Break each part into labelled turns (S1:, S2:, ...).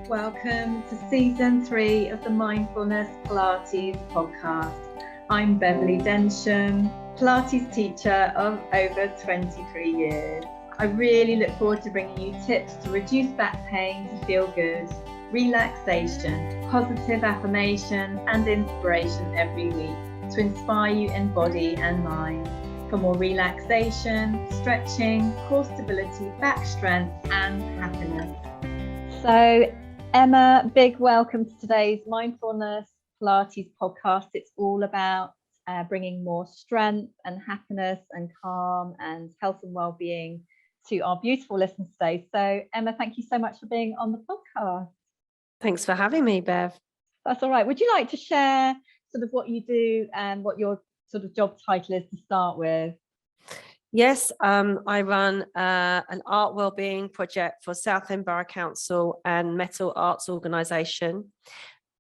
S1: Welcome to season 3 of the Mindfulness Pilates podcast. I'm Beverly Densham, Pilates teacher of over 23 years. I really look forward to bringing you tips to reduce back pain to feel good, relaxation, positive affirmation and inspiration every week to inspire you in body and mind for more relaxation, stretching, core stability, back strength and happiness. So Emma, big welcome to today's Mindfulness Pilates podcast. It's all about bringing more strength and happiness and calm and health and well-being to our beautiful listeners today. So Emma, thank you so much for being on the podcast.
S2: Thanks for having me, Bev.
S1: That's all right. Would you like to share sort of what you do and what your sort of job title is to start with?
S2: Yes, I run an art wellbeing project for Southend Borough Council and Metal Arts Organisation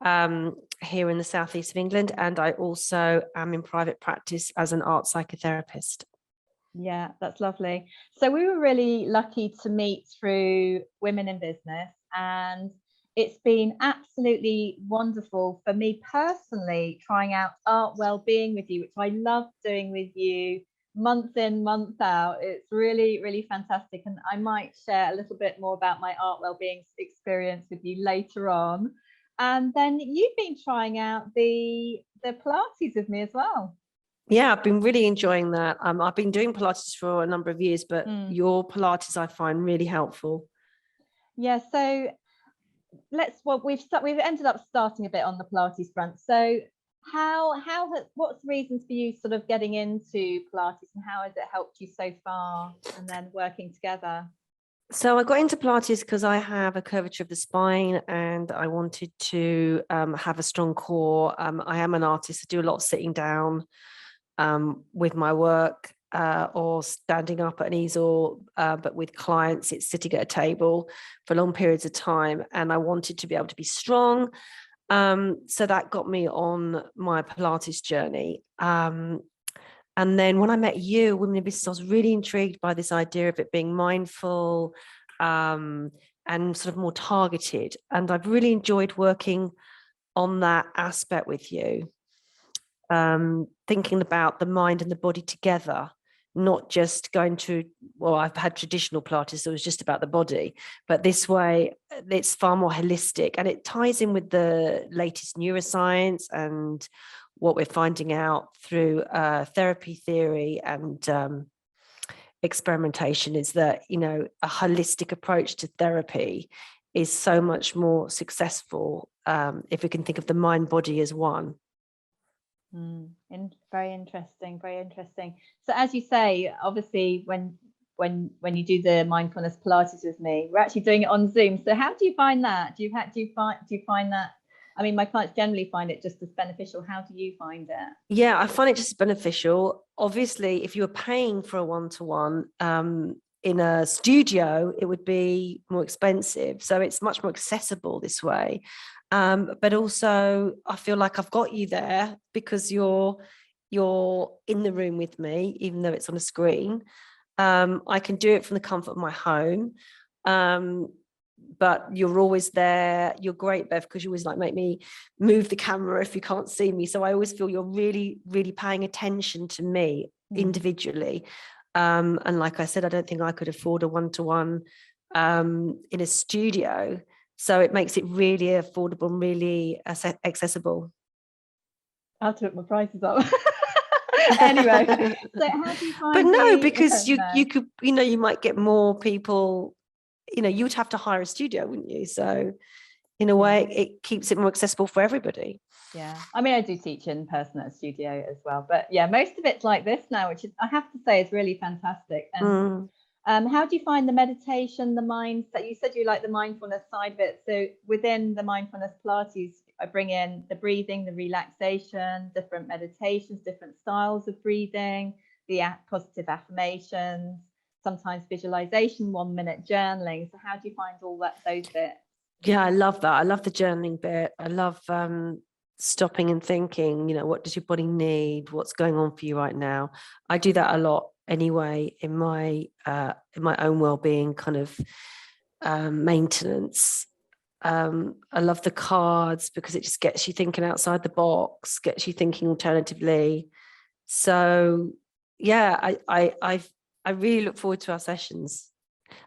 S2: here in the southeast of England, and I also am in private practice as an art psychotherapist.
S1: Yeah, that's lovely. So we were really lucky to meet through Women in Business, and it's been absolutely wonderful for me personally trying out art wellbeing with you, which I love doing with you month in, month out. It's really, really fantastic. And I might share a little bit more about my art wellbeing experience with you later on. And then you've been trying out the Pilates with me as well.
S2: Yeah, I've been really enjoying that. I've been doing Pilates for a number of years, but your Pilates I find really helpful.
S1: Yeah, so we've ended up starting a bit on the Pilates front. So what's the reasons for you sort of getting into Pilates and how has it helped you so far and then working together?
S2: So I got into Pilates because I have a curvature of the spine and I wanted to have a strong core. I am an artist. I do a lot of sitting down with my work or standing up at an easel, but with clients it's sitting at a table for long periods of time, and I wanted to be able to be strong. So that got me on my Pilates journey. And then when I met you, Women in Business, I was really intrigued by this idea of it being mindful and sort of more targeted. And I've really enjoyed working on that aspect with you, thinking about the mind and the body together, not just going to, well, I've had traditional Pilates, so it was just about the body, but this way it's far more holistic and it ties in with the latest neuroscience and what we're finding out through therapy theory and experimentation is that, you know, a holistic approach to therapy is so much more successful if we can think of the mind body as one.
S1: Very interesting, very interesting. So as you say, obviously when you do the Mindfulness Pilates with me, we're actually doing it on Zoom. So how do you find that? Do you find that, I mean, my clients generally find it just as beneficial. How do you find it?
S2: Yeah, I find it just beneficial. Obviously, if you were paying for a one-to-one in a studio, it would be more expensive. So it's much more accessible this way. But also I feel like I've got you there because you're in the room with me, even though it's on a screen. I can do it from the comfort of my home. But you're always there. You're great, Bev, because you always like make me move the camera if you can't see me. So I always feel you're really, really paying attention to me individually. And like I said, I don't think I could afford a one-to-one in a studio. So it makes it really affordable and really accessible.
S1: I have to put my prices up. Anyway, so how do you find?
S2: But no, because you could, you know, you might get more people. You know, you would have to hire a studio, wouldn't you? So in a way, it keeps it more accessible for everybody.
S1: Yeah, I mean, I do teach in person at a studio as well, but yeah, most of it's like this now, which is, I have to say, is really fantastic. And how do you find the meditation, the mindset? You said you like the mindfulness side of it. So within the Mindfulness Pilates, I bring in the breathing, the relaxation, different meditations, different styles of breathing, the positive affirmations, sometimes visualization, 1 minute journaling. So how do you find all those bits?
S2: Yeah, I love that. I love the journaling bit. I love stopping and thinking, you know, what does your body need? What's going on for you right now? I do that a lot anyway in my own well-being kind of maintenance. I love the cards because it just gets you thinking outside the box, gets you thinking alternatively. So yeah, I really look forward to our sessions.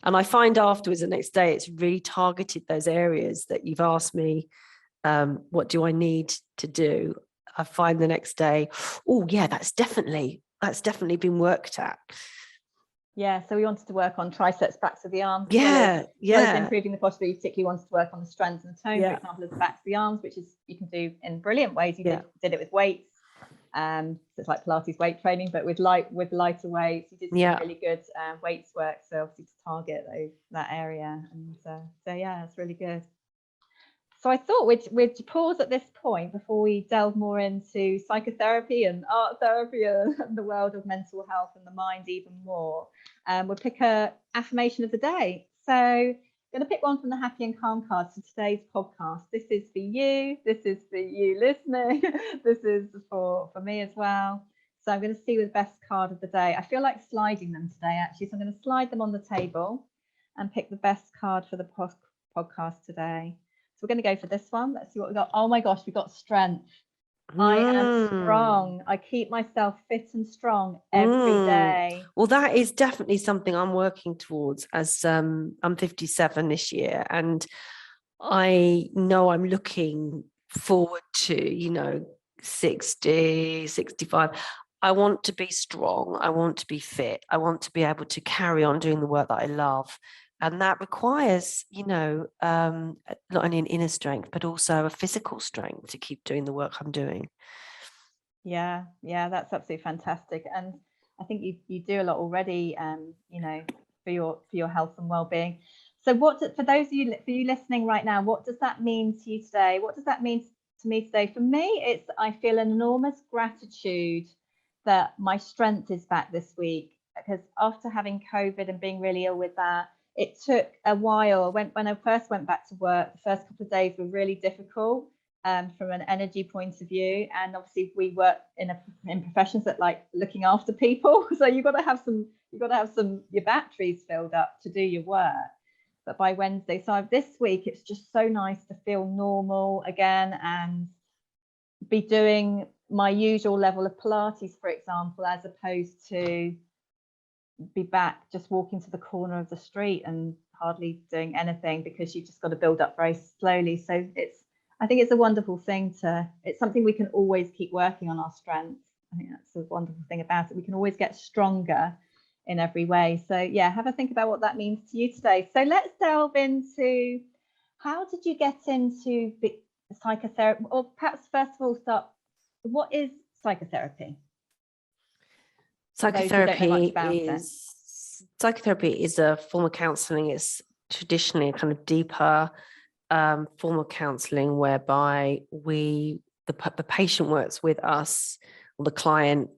S2: And I find afterwards, the next day, it's really targeted those areas that you've asked me, what do I need to do? I find the next day, oh yeah, that's definitely been worked at.
S1: Yeah, so we wanted to work on triceps, backs of the arms,
S2: Yeah,
S1: as well as improving the posture. We particularly wanted to work on the strength and the tone, for example, of the backs of the arms, which is you can do in brilliant ways. You did it with weights, so it's like Pilates weight training, but with lighter weights. You did some really good weights work, so obviously to target that area, and so yeah, it's really good. So I thought we'd pause at this point before we delve more into psychotherapy and art therapy and the world of mental health and the mind even more. We'll pick a affirmation of the day. So I'm going to pick one from the Happy and Calm cards for today's podcast. This is for you. This is for you listening. This is for me as well. So I'm going to see the best card of the day. I feel like sliding them today, actually. So I'm going to slide them on the table and pick the best card for the podcast today. So we're going to go for this one. Let's see what we got. Oh my gosh, we got strength. I am strong. I keep myself fit and strong every day.
S2: Well, that is definitely something I'm working towards, as I'm 57 this year. And I know I'm looking forward to, 60, 65. I want to be strong. I want to be fit. I want to be able to carry on doing the work that I love. And that requires, not only an inner strength, but also a physical strength to keep doing the work I'm doing.
S1: Yeah, that's absolutely fantastic. And I think you do a lot already, for your health and well-being. So for those of you listening right now, what does that mean to you today? What does that mean to me today? For me, I feel an enormous gratitude that my strength is back this week, because after having COVID and being really ill with that, it took a while. When I first went back to work, the first couple of days were really difficult from an energy point of view. And obviously we work in professions that like looking after people. So you've got to have your batteries filled up to do your work. But by Wednesday, so this week, it's just so nice to feel normal again and be doing my usual level of Pilates, for example, as opposed to be back just walking to the corner of the street and hardly doing anything, because you've just got to build up very slowly. So I think it's a wonderful thing it's something we can always keep working on our strengths. I think that's the wonderful thing about it. We can always get stronger in every way. So yeah, have a think about what that means to you today. So let's delve into, how did you get into psychotherapy? Or perhaps first of all start, what is psychotherapy?
S2: Psychotherapy is a form of counselling. It's traditionally a kind of deeper form of counselling whereby the patient works with us, or the client,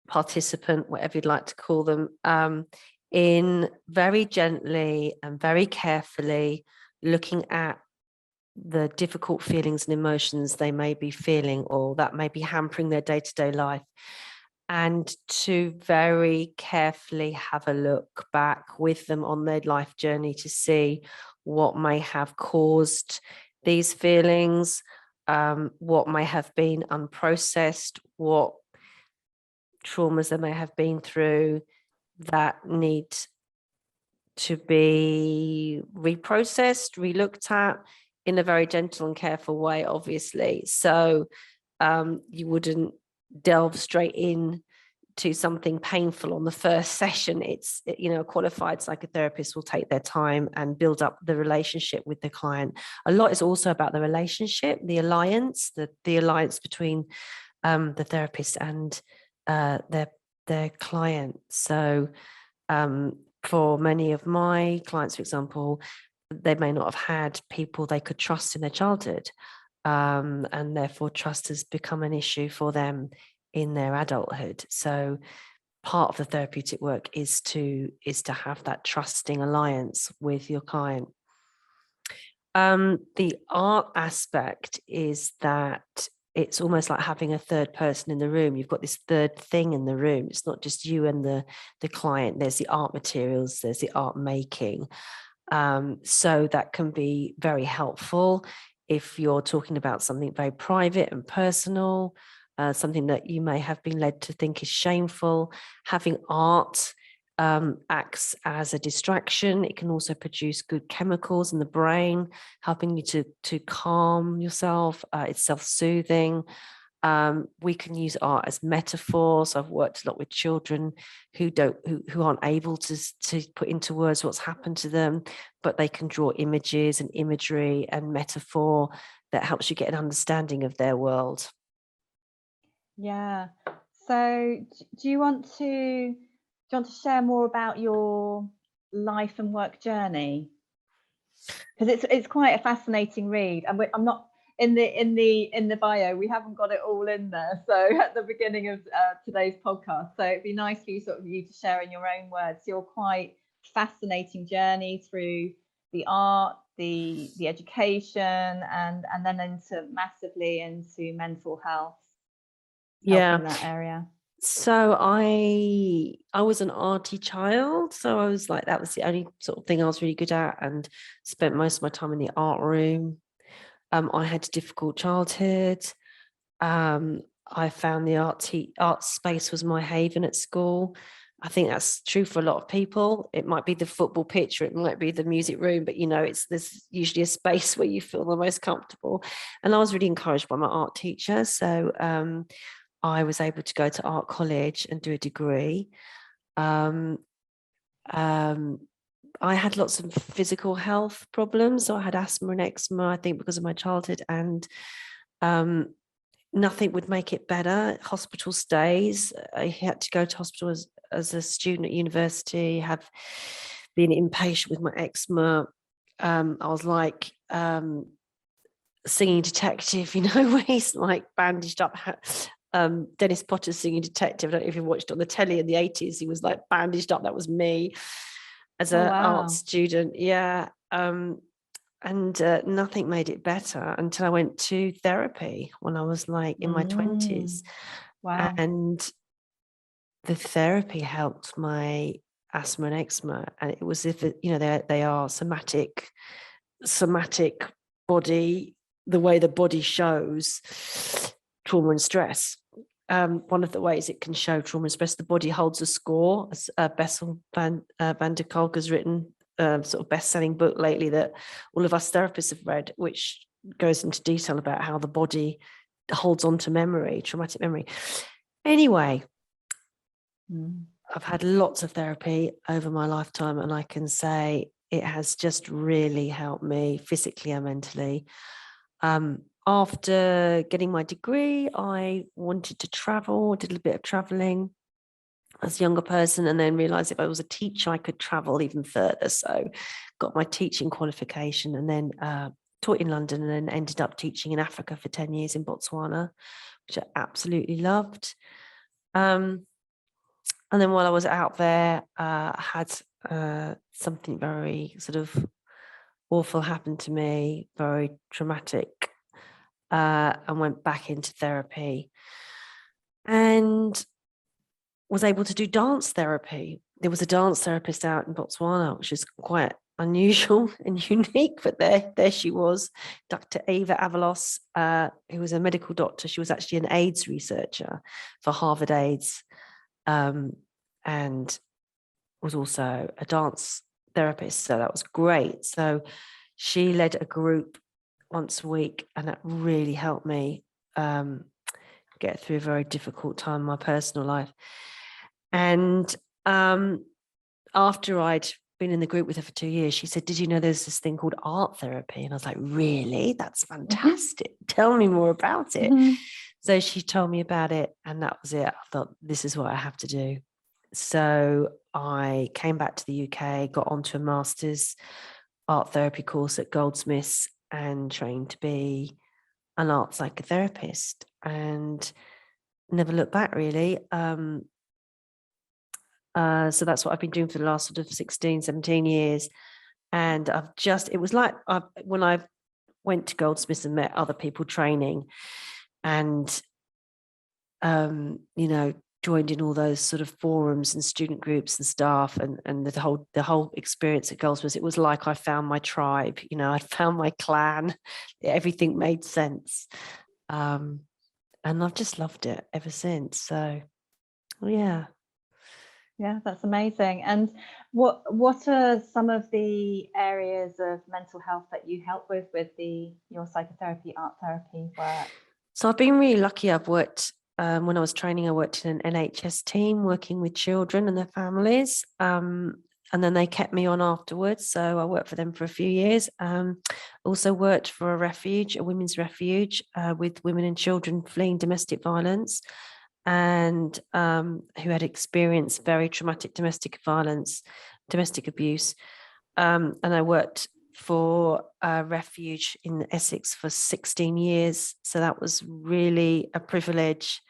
S2: participant, whatever you'd like to call them, in very gently and very carefully looking at the difficult feelings and emotions they may be feeling, or that may be hampering their day-to-day life, and to very carefully have a look back with them on their life journey to see what may have caused these feelings, what may have been unprocessed, what traumas they may have been through that need to be reprocessed, relooked at in a very gentle and careful way, obviously. So you wouldn't delve straight in to something painful on the first session. It's, a qualified psychotherapist will take their time and build up the relationship with the client. A lot is also about the relationship, the alliance, the alliance between the therapist and their client. So for many of my clients, for example, they may not have had people they could trust in their childhood, and therefore trust has become an issue for them in their adulthood. So part of the therapeutic work is to have that trusting alliance with your client. The art aspect is that it's almost like having a third person in the room. You've got this third thing in the room. It's not just you and the client. There's the art materials, there's the art making. So that can be very helpful if you're talking about something very private and personal, something that you may have been led to think is shameful. Having art acts as a distraction. It can also produce good chemicals in the brain, helping you to calm yourself. It's self-soothing. We can use art as metaphors. I've worked a lot with children who aren't able to put into words what's happened to them, but they can draw images and imagery and metaphor that helps you get an understanding of their world.
S1: Yeah. So do you want to share more about your life and work journey? Because it's quite a fascinating read, and I'm not in the bio, we haven't got it all in there, so at the beginning of today's podcast, so it'd be nice for you to share in your own words your quite fascinating journey through the art, the education, and then massively into mental health.
S2: Yeah,
S1: in that area.
S2: So I was an arty child, so I was like, that was the only sort of thing I was really good at, and spent most of my time in the art room. I had a difficult childhood. I found the art space was my haven at school. I think that's true for a lot of people. It might be the football pitch, or it might be the music room, but there's usually a space where you feel the most comfortable. And I was really encouraged by my art teacher, so I was able to go to art college and do a degree. I had lots of physical health problems. So I had asthma and eczema, I think, because of my childhood, and nothing would make it better. Hospital stays. I had to go to hospital as a student at university, have been impatient with my eczema. I was like singing detective, where he's like bandaged up. Dennis Potter's Singing Detective. I don't know if you watched it on the telly in the 80s. He was like bandaged up. That was me as an art student. Yeah. And nothing made it better until I went to therapy when I was like in my 20s.
S1: Wow.
S2: And the therapy helped my asthma and eczema. And it was if they are somatic body, the way the body shows trauma and stress. One of the ways it can show trauma and stress, the body holds a score. As Bessel van der Kolk has written sort of best-selling book lately that all of us therapists have read, which goes into detail about how the body holds on to memory, traumatic memory. Anyway, I've had lots of therapy over my lifetime, and I can say it has just really helped me physically and mentally. After getting my degree, I wanted to travel, did a bit of traveling as a younger person, and then realized if I was a teacher, I could travel even further. So got my teaching qualification, and then taught in London, and then ended up teaching in Africa for 10 years in Botswana, which I absolutely loved. And then while I was out there, I had something very sort of awful happen to me, very traumatic, and went back into therapy and was able to do dance therapy. There was a dance therapist out in Botswana, which is quite unusual and unique, but there she was, Dr. Eva Avalos, who was a medical doctor. She was actually an AIDS researcher for Harvard AIDS, and was also a dance therapist. So that was great. So she led a group once a week, and that really helped me get through a very difficult time in my personal life. And after I'd been in the group with her for 2 years, she said, "Did you know there's this thing called art therapy?" And I was like, "Really? That's fantastic. Tell me more about it." So she told me about it, and that was it. I thought, this is what I have to do. So I came back to the UK, got onto a master's art therapy course at Goldsmiths, and trained to be an art psychotherapist, and never looked back, really. So that's what I've been doing for the last sort of 16, 17 years. And it was like when I went to Goldsmiths and met other people training, and joined in all those sort of forums and student groups and staff, and the whole experience at Goldsmiths, it was like I found my tribe, I found my clan. Everything made sense. And I've just loved it ever since. So yeah.
S1: Yeah, that's amazing. And what are some of the areas of mental health that you help with your psychotherapy, art therapy work?
S2: So I've been really lucky. I've worked, when I was training, I worked in an NHS team working with children and their families. And then they kept me on afterwards. So I worked for them for a few years. Also worked for a refuge, a women's refuge, with women and children fleeing domestic violence, and who had experienced very traumatic domestic violence, domestic abuse. And I worked for a refuge in Essex for 16 years. So that was really a privilege,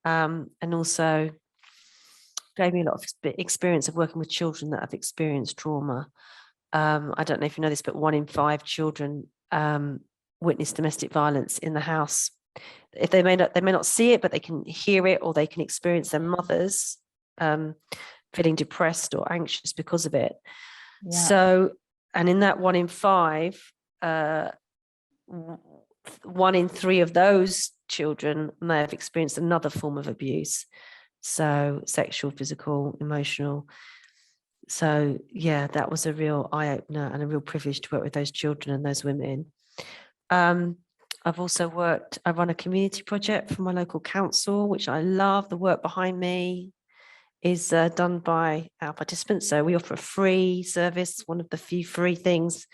S2: and also gave me a lot of experience of working with children that have experienced trauma. I don't know if you know this, but 1 in 5 children witness domestic violence in the house. If they may not see it, but they can hear it, or they can experience their mothers feeling depressed or anxious because of it. Yeah. So, and in that 1 in 5, 1 in 3 of those children may have experienced another form of abuse. So sexual, physical, emotional. So yeah, that was a real eye-opener and a real privilege to work with those children and those women. I've also I run a community project for my local council, which I love. The work behind me is done by our participants. So we offer a free service, one of the few free things.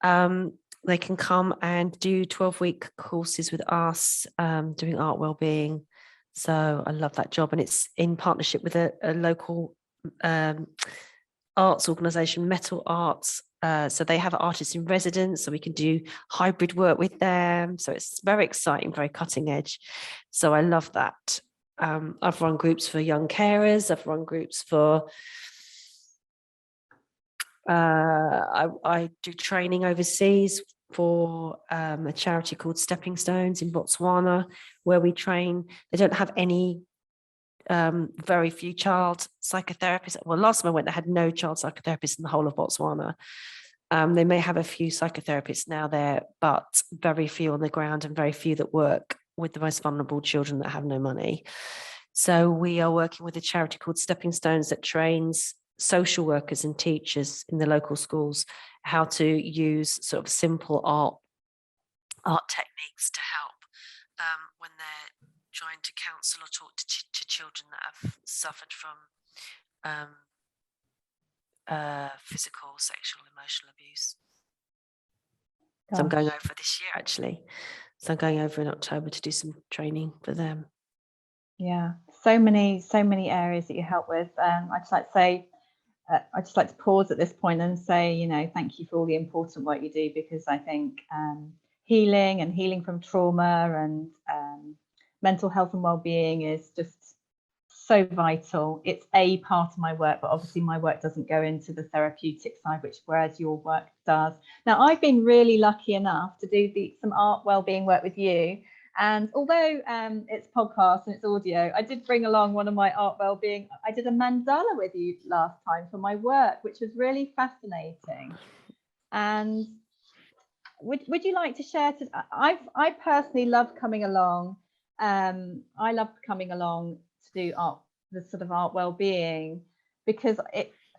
S2: They can come and do 12-week courses with us, doing art wellbeing. So I love that job. And it's in partnership with a local arts organisation, Metal Arts. So they have artists in residence, so we can do hybrid work with them. So it's very exciting, very cutting edge. So I love that. I've run groups for young carers. I've run groups for, I do training overseas for a charity called Stepping Stones in Botswana, where we train. They don't have any, very few child psychotherapists. Well, last time I went, they had no child psychotherapists in the whole of Botswana. They may have a few psychotherapists now there, but very few on the ground, and very few that work with the most vulnerable children that have no money. So we are working with a charity called Stepping Stones that trains social workers and teachers in the local schools how to use sort of simple art techniques to help when they're trying to counsel or talk to children that have suffered from physical, sexual, emotional abuse. Gosh. So I'm going over this year, actually. So I'm going over in October to do some training for them.
S1: Yeah, so many areas that you help with. I'd just like to pause at this point and say, thank you for all the important work you do, because I think healing from trauma and mental health and well-being is just so vital. It's a part of my work, but obviously my work doesn't go into the therapeutic side, whereas your work does. Now, I've been really lucky enough to do some art wellbeing work with you. And although it's podcast and it's audio, I did bring along one of my art wellbeing. I did a mandala with you last time for my work, which was really fascinating. And would you like to share? I personally love coming along. I love coming along to do the sort of art wellbeing, because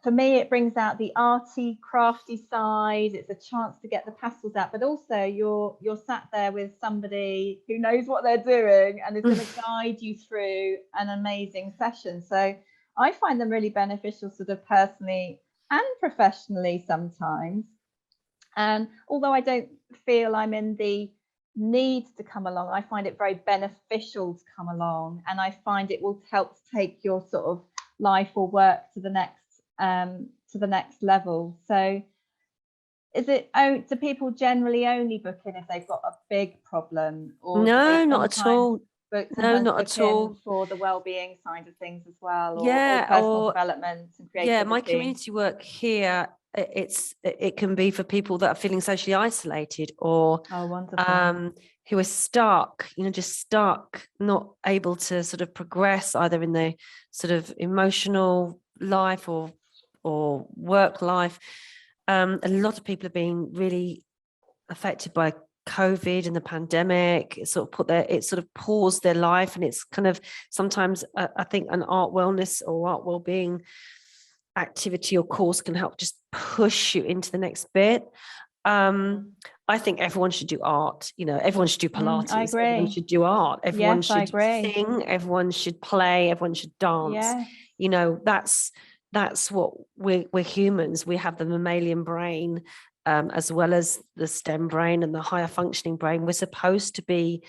S1: for me it brings out the arty, crafty side. It's a chance to get the pastels out, but also you're sat there with somebody who knows what they're doing and is going to guide you through an amazing session. So I find them really beneficial, sort of personally and professionally sometimes. And although I don't feel I'm in the need to come along, I find it very beneficial to come along, and I find it will help take your sort of life or work to the next level. So do people generally only book in if they've got a big problem? Or
S2: no, not at all.
S1: No, not at all. For the well-being side of things as well, or personal development and creativity.
S2: Yeah, my community work here it can be for people that are feeling socially isolated, or
S1: wonderful.
S2: who are stuck, just stuck, not able to sort of progress either in their sort of emotional life or work life. A lot of people have been really affected by COVID and the pandemic. It sort of paused their life, and it's kind of sometimes I think an art wellness or art wellbeing activity or course can help just push you into the next bit. I think everyone should do art. Everyone should do Pilates.
S1: I agree.
S2: Everyone should do art. Everyone
S1: Yes, I
S2: should
S1: agree.
S2: sing. Everyone should play. Everyone should dance.
S1: Yes.
S2: That's what we're humans. We have the mammalian brain, as well as the STEM brain and the higher functioning brain. We're supposed to be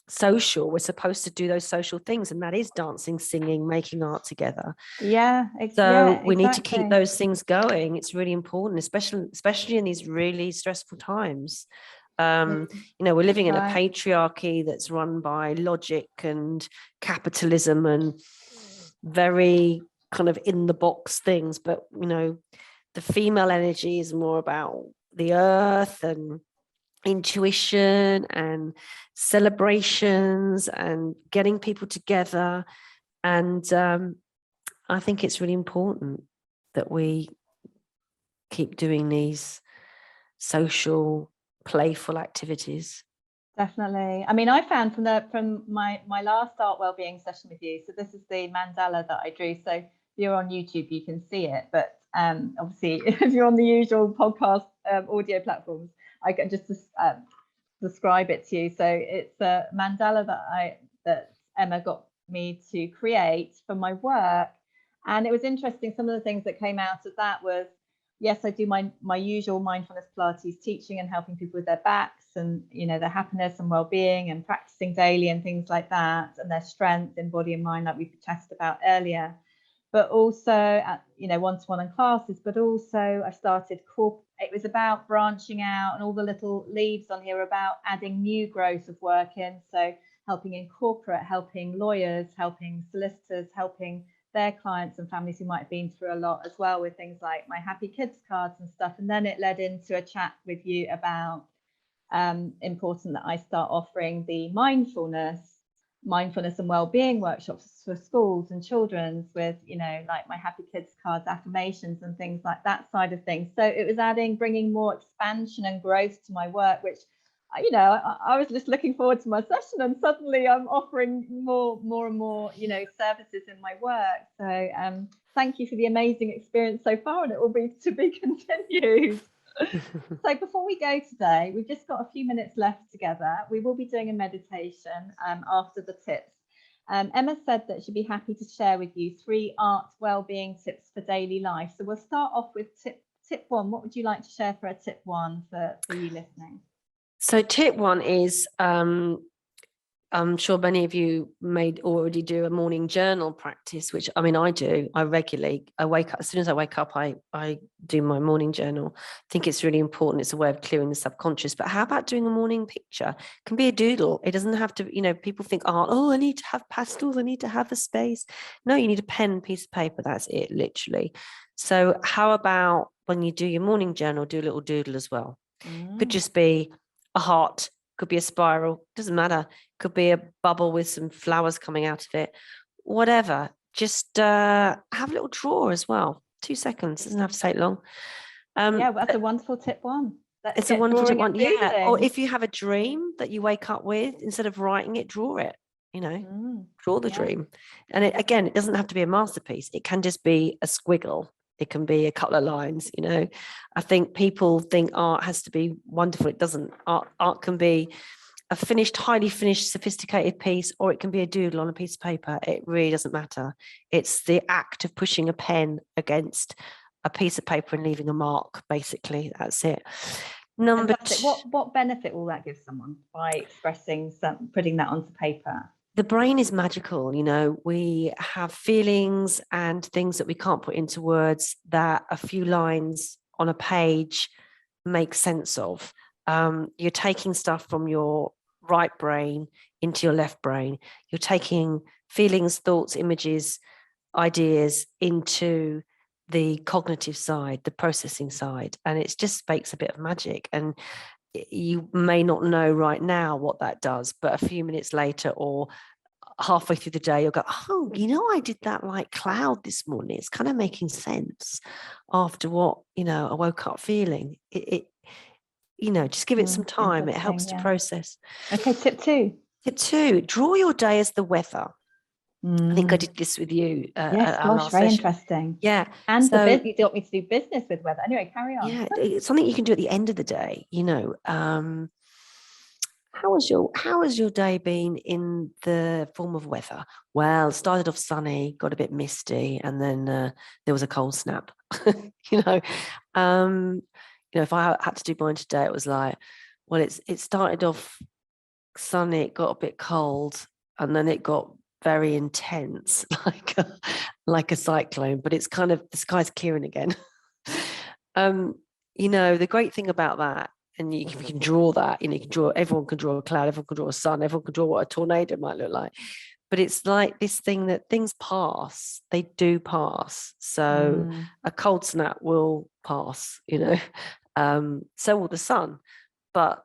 S2: social. We're supposed to do those social things, and that is dancing, singing, making art together. So we need to keep those things going. It's really important, especially in these really stressful times. We're living in a patriarchy that's run by logic and capitalism and very kind of in the box things, but the female energy is more about the earth and intuition and celebrations and getting people together. And I think it's really important that we keep doing these social, playful activities.
S1: Definitely. I mean, I found from my last art wellbeing session with you, so this is the mandala that I drew. So if you're on YouTube, you can see it, but obviously if you're on the usual podcast audio platforms, I can just describe it to you. So it's a mandala that Emma got me to create for my work, and it was interesting. Some of the things that came out of that was, yes, I do my usual mindfulness Pilates teaching and helping people with their backs and their happiness and well-being and practicing daily and things like that, and their strength in body and mind, like we chatted about earlier. But also at one-to-one and classes, but also I started it was about branching out, and all the little leaves on here about adding new growth of work in. So helping in corporate, helping lawyers, helping solicitors, helping their clients and families who might have been through a lot as well, with things like my happy kids cards and stuff. And then it led into a chat with you about important that I start offering the mindfulness and well-being workshops for schools and children's with like my happy kids cards, affirmations and things like that side of things. So it was bringing more expansion and growth to my work, which I was just looking forward to my session, and suddenly I'm offering more and more services in my work. So thank you for the amazing experience so far, and it will be to be continued. So before we go today, we've just got a few minutes left together. We will be doing a meditation after the tips. Emma said that she'd be happy to share with you 3 art wellbeing tips for daily life. So we'll start off with tip 1. What would you like to share for a tip 1 for you listening?
S2: So tip 1 is, I'm sure many of you may already do a morning journal practice, which I do. I regularly, wake up, as soon as I wake up, I do my morning journal. I think it's really important. It's a way of clearing the subconscious. But how about doing a morning picture? It can be a doodle. It doesn't have to, people think, I need to have pastels. I need to have a space. No, you need a pen, piece of paper. That's it, literally. So how about when you do your morning journal, do a little doodle as well? Could just be a heart, could be a spiral, doesn't matter. Could be a bubble with some flowers coming out of it, whatever. Just have a little drawer as well. 2 seconds, doesn't have to take long.
S1: That's a wonderful tip 1.
S2: It's a wonderful tip 1. Yeah. Or if you have a dream that you wake up with, instead of writing it, draw it. Draw the dream. And it doesn't have to be a masterpiece. It can just be a squiggle. It can be a couple of lines. I think people think art has to be wonderful. It doesn't. Art can be a highly finished, sophisticated piece, or it can be a doodle on a piece of paper. It really doesn't matter. It's the act of pushing a pen against a piece of paper and leaving a mark, basically. That's it. Number 2.
S1: What benefit will that give someone by expressing putting that onto paper?
S2: The brain is magical. We have feelings and things that we can't put into words that a few lines on a page make sense of. You're taking stuff from your right brain into your left brain. You're taking feelings, thoughts, images, ideas into the cognitive side, the processing side, and it just makes a bit of magic. And you may not know right now what that does, but a few minutes later or halfway through the day, you'll go, oh, I did that like cloud this morning. It's kind of making sense after what, I woke up feeling. It just give it some time. It helps to process.
S1: Okay, tip 2.
S2: Tip 2, draw your day as the weather. I think I did this with you.
S1: Yes, gosh, very interesting.
S2: Yeah.
S1: And you want me to do business with weather. Anyway, carry on.
S2: Yeah, it's something you can do at the end of the day. How has your day been in the form of weather? Well, it started off sunny, got a bit misty, and then there was a cold snap. If I had to do mine today, it was like, well, it started off sunny, it got a bit cold, and then it got very intense, like a cyclone. But it's kind of, the sky's clearing again. The great thing about that, and you can draw that, everyone can draw a cloud, everyone can draw a sun, everyone can draw what a tornado might look like. But it's like this thing that things pass, they do pass. So a cold snap will pass, so will the sun. But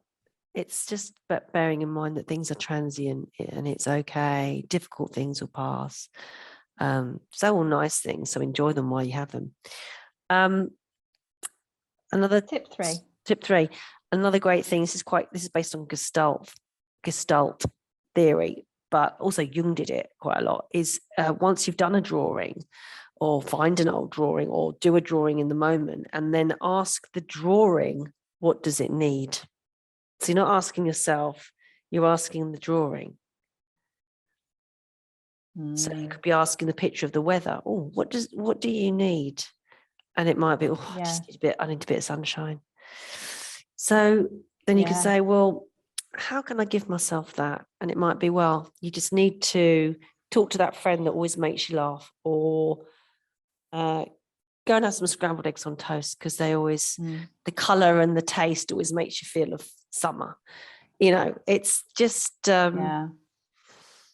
S2: it's just bearing in mind that things are transient and it's okay. Difficult things will pass. So will nice things. So enjoy them while you have them. Another
S1: tip 3.
S2: Tip 3. Another great thing. This is based on Gestalt theory, but also Jung did it quite a lot. Is once you've done a drawing, or find an old drawing, or do a drawing in the moment, and then ask the drawing, what does it need? So you're not asking yourself, you're asking the drawing. So you could be asking the picture of the weather. Oh, what do you need? And it might be, I need a bit of sunshine. So then you can say, well, how can I give myself that? And it might be, well, you just need to talk to that friend that always makes you laugh, or go and have some scrambled eggs on toast, because they always, the colour and the taste always makes you feel of summer. It's just...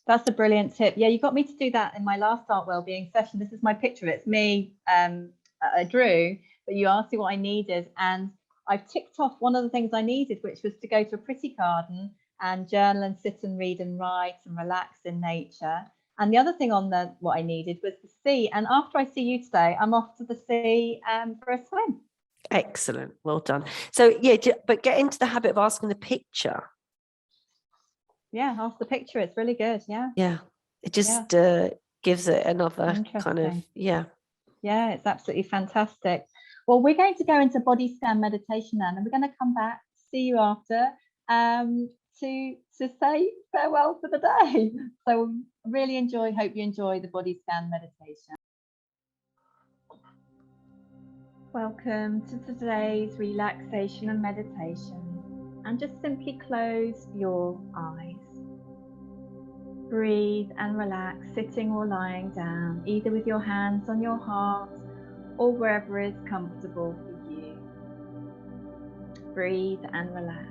S1: That's a brilliant tip. Yeah, you got me to do that in my last Art Wellbeing session. This is my picture. It's me. I drew, but you asked me what I needed, and I've ticked off one of the things I needed, which was to go to a pretty garden and journal and sit and read and write and relax in nature. And the other thing on what I needed was the sea. And after I see you today, I'm off to the sea for a swim.
S2: Excellent. Well done. So but get into the habit of asking the picture.
S1: Yeah, ask the picture. It's really good. Yeah.
S2: Yeah. It just gives it another kind of, Yeah,
S1: it's absolutely fantastic. Well, we're going to go into body scan meditation now, and we're going to come back, see you after, to say farewell for the day. So hope you enjoy the body scan meditation. Welcome to today's relaxation and meditation, and just simply close your eyes. Breathe and relax, sitting or lying down, either with your hands on your heart or wherever is comfortable for you. Breathe and relax.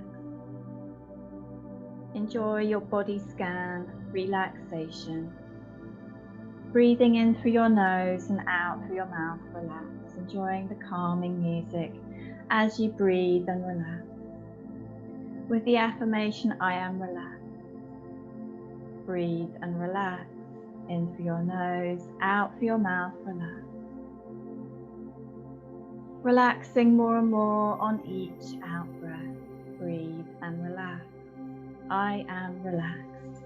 S1: Enjoy your body scan relaxation. Breathing in through your nose and out through your mouth, relax. Enjoying the calming music as you breathe and relax. With the affirmation, I am relaxed. Breathe and relax. In through your nose, out through your mouth, relax. Relaxing more and more on each out breath. Breathe and relax. I am relaxed.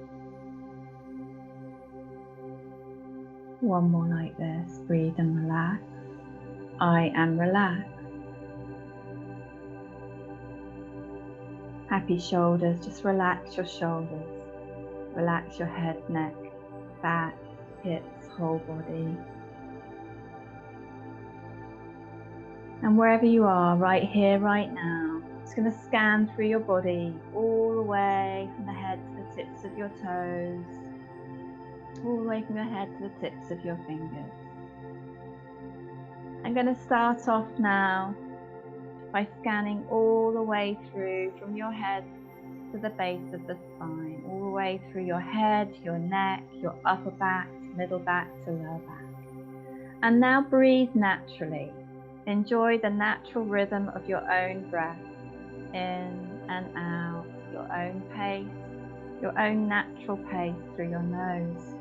S1: One more like this. Breathe and relax. I am relaxed. Happy shoulders. Just relax your shoulders. Relax your head, neck, back, hips, whole body. And wherever you are, right here, right now, just going to scan through your body all the way from the head to the tips of your toes, all the way from your head to the tips of your fingers. I'm going to start off now by scanning all the way through from your head to the base of the spine, all the way through your head, your neck, your upper back, middle back to lower back. And now breathe naturally. Enjoy the natural rhythm of your own breath, in and out, your own pace, your own natural pace through your nose.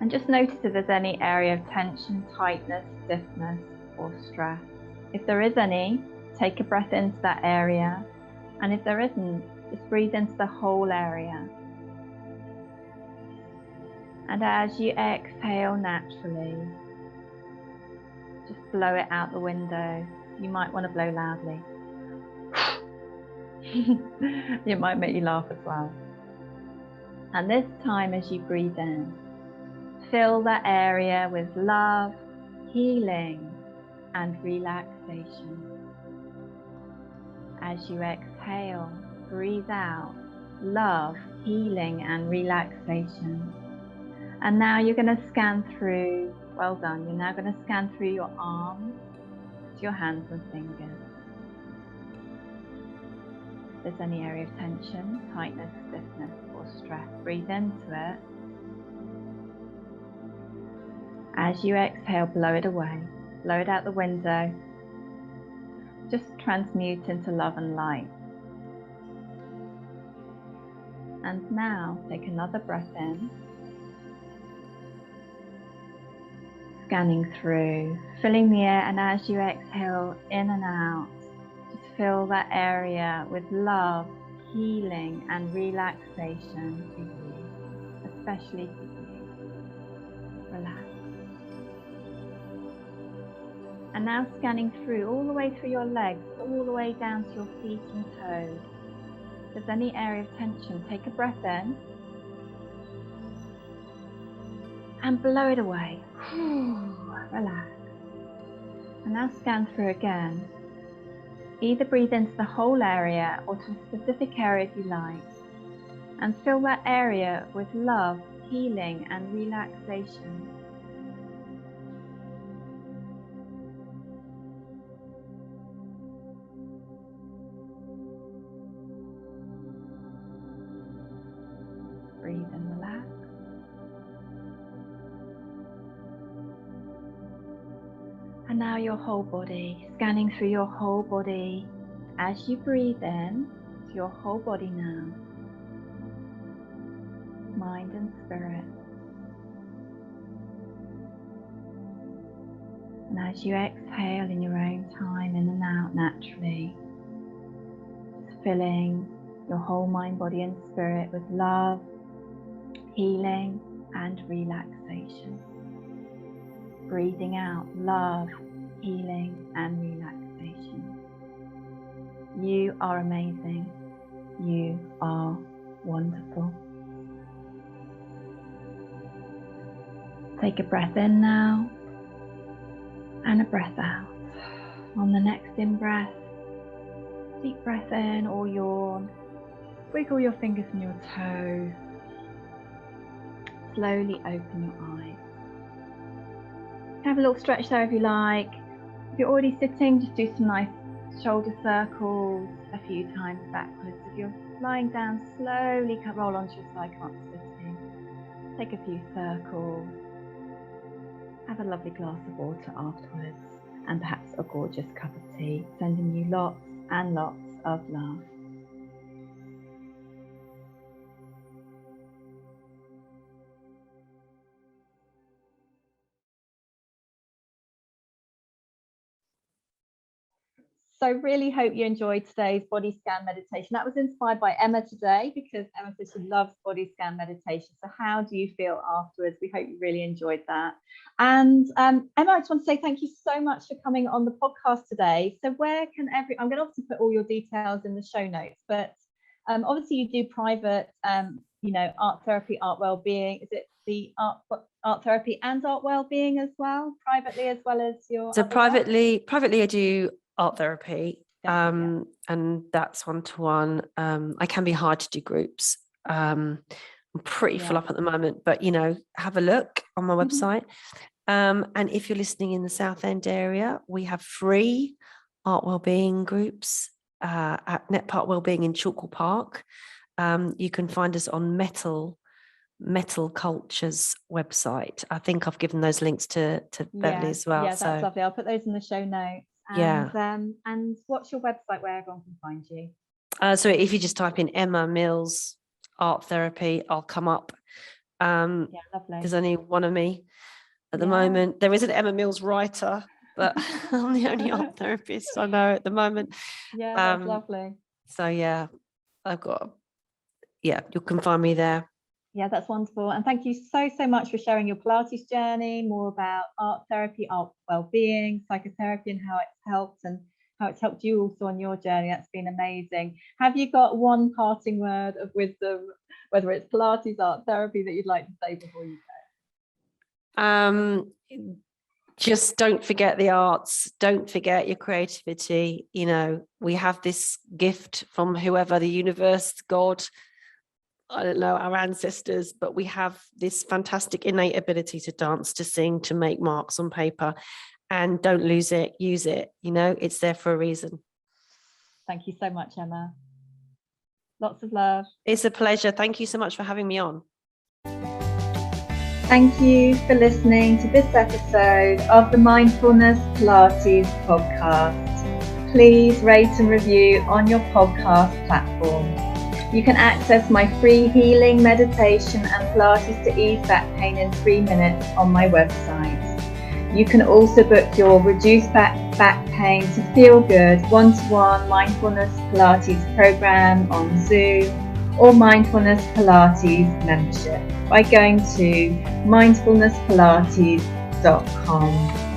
S1: And just notice if there's any area of tension, tightness, stiffness, or stress. If there is any, take a breath into that area. And if there isn't, just breathe into the whole area. And as you exhale naturally, just blow it out the window. You might want to blow loudly. It might make you laugh as well. And this time as you breathe in, fill that area with love, healing, and relaxation. As you exhale, breathe out love, healing, and relaxation. And now you're going to scan through, well done, you're now going to scan through your arms to your hands and fingers. If there's any area of tension, tightness, stiffness, or stress, breathe into it. As you exhale, blow it away, blow it out the window. Just transmute into love and light. And now take another breath in. Scanning through, filling the air, and as you exhale in and out, just fill that area with love, healing, and relaxation for you, especially for you. Relax. And now scanning through, all the way through your legs, all the way down to your feet and toes. If there's any area of tension, take a breath in and blow it away. Relax. And now scan through again. Either breathe into the whole area or to a specific area if you like. And fill that area with love, healing, and relaxation. Breathe and relax. And now your whole body, scanning through your whole body. As you breathe in to your whole body now, mind and spirit. And as you exhale in your own time, in and out naturally, just filling your whole mind, body and spirit with love, healing, and relaxation. Breathing out love, healing, and relaxation. You are amazing. You are wonderful. Take a breath in now and a breath out. On the next in-breath, deep breath in or yawn. Wiggle your fingers and your toes. Slowly open your eyes. Have a little stretch there if you like. If you're already sitting, just do some nice shoulder circles a few times backwards. If you're lying down, slowly roll onto your side, come up sitting. Take a few circles. Have a lovely glass of water afterwards, and perhaps a gorgeous cup of tea, sending you lots and lots of love. So really hope you enjoyed today's body scan meditation. That was inspired by Emma today, because Emma says she loves body scan meditation. So how do you feel afterwards? We hope you really enjoyed that. And Emma, I just want to say thank you so much for coming on the podcast today. So where can I'm going to obviously put all your details in the show notes, but obviously you do private, art therapy, art wellbeing. Is it the art therapy and art wellbeing as well, privately as well as your?
S2: So privately I do art therapy, and that's one-to-one. I can be hard to do groups. I'm pretty full up at the moment, but have a look on my website. And if you're listening in the South End area, we have free art wellbeing groups at Net Park Wellbeing in Chalkwell Park. You can find us on Metal Metal Culture's website. I think I've given those links to Beverly as well.
S1: Yeah, that's lovely. I'll put those in the show notes. And what's your website where everyone can find you?
S2: So if you just type in Emma Mills Art Therapy, I'll come up.
S1: Lovely.
S2: There's only one of me at the moment. There is an Emma Mills writer, but I'm the only art therapist I know at the moment.
S1: Yeah, that's lovely.
S2: So you can find me there.
S1: Yeah, that's wonderful. And thank you so much for sharing your Pilates journey, more about art therapy, art well-being, psychotherapy, and how it's helped you also on your journey. That's been amazing. Have you got one parting word of wisdom, whether it's Pilates, art therapy, that you'd like to say before you go?
S2: Just don't forget the arts. Don't forget your creativity. We have this gift from whoever, the universe, God, I don't know, our ancestors, but we have this fantastic innate ability to dance, to sing, to make marks on paper, and don't lose it. Use it. It's there for a reason.
S1: Thank you so much, Emma. Lots of love.
S2: It's a pleasure. Thank you so much for having me on.
S1: Thank you for listening to this episode of the Mindfulness Pilates podcast. Please rate and review on your podcast platform. You can access my free healing meditation and Pilates to ease back pain in 3 minutes on my website. You can also book your reduced back pain to feel good one-to-one mindfulness Pilates program on Zoom or mindfulness Pilates membership by going to mindfulnesspilates.com.